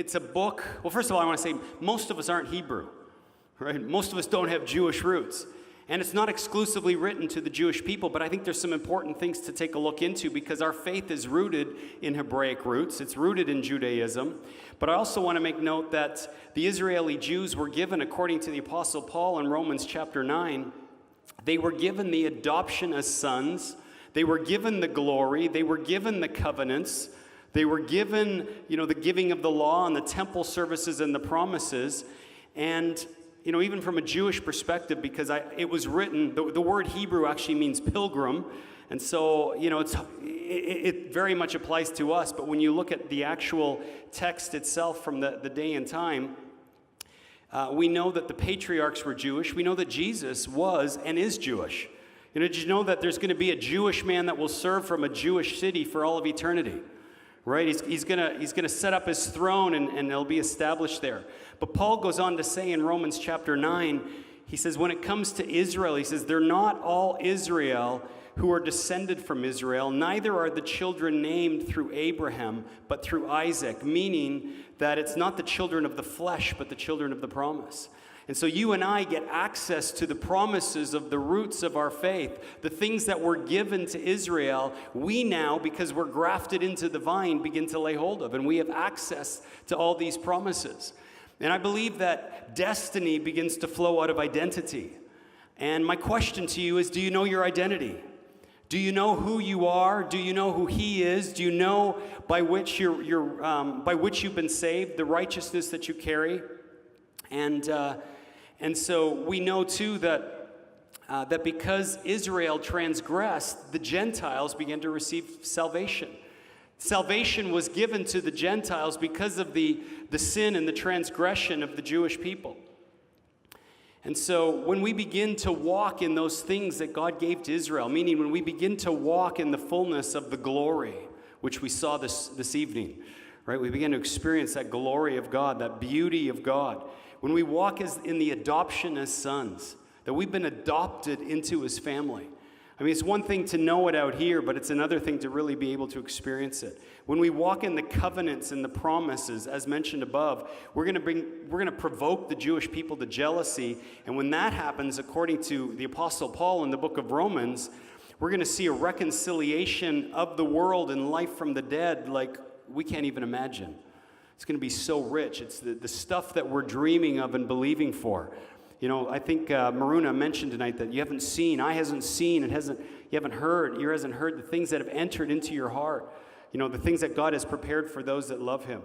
it's a book. Well, first of all, I want to say most of us aren't Hebrew, right? Most of us don't have Jewish roots. And it's not exclusively written to the Jewish people, but I think there's some important things to take a look into because our faith is rooted in Hebraic roots. It's rooted in Judaism. But I also want to make note that the Israeli Jews were given, according to the Apostle Paul in Romans chapter 9, they were given the adoption as sons. They were given the glory. They were given the covenants. They were given, the giving of the law and the temple services and the promises. And even from a Jewish perspective, because it was written, the word Hebrew actually means pilgrim, and so, it very much applies to us, but when you look at the actual text itself from the day and time, we know that the patriarchs were Jewish. We know that Jesus was and is Jewish. Did you know that there's going to be a Jewish man that will serve from a Jewish city for all of eternity? Right? He's gonna set up his throne and it'll be established there. But Paul goes on to say in Romans chapter 9, he says, when it comes to Israel, he says, they're not all Israel who are descended from Israel, neither are the children named through Abraham, but through Isaac, meaning that it's not the children of the flesh, but the children of the promise. And so you and I get access to the promises of the roots of our faith, the things that were given to Israel, we now, because we're grafted into the vine, begin to lay hold of. And we have access to all these promises. And I believe that destiny begins to flow out of identity. And my question to you is, do you know your identity? Do you know who you are? Do you know who He is? Do you know by which by which you've been saved, the righteousness that you carry? And so we know too that because Israel transgressed, the Gentiles began to receive salvation. Salvation was given to the Gentiles because of the sin and the transgression of the Jewish people. And so when we begin to walk in those things that God gave to Israel, meaning when we begin to walk in the fullness of the glory, which we saw this evening, right? We begin to experience that glory of God, that beauty of God. When we walk in the adoption as sons, that we've been adopted into His family. I mean, it's one thing to know it out here, but it's another thing to really be able to experience it. When we walk in the covenants and the promises, as mentioned above, we're going to provoke the Jewish people to jealousy. And when that happens, according to the Apostle Paul in the book of Romans, we're going to see a reconciliation of the world and life from the dead like we can't even imagine. It's going to be so rich. It's the stuff that we're dreaming of and believing for. I think Maruna mentioned tonight that you haven't seen, eye hasn't seen, you haven't heard, ear hasn't heard the things that have entered into your heart. The things that God has prepared for those that love Him.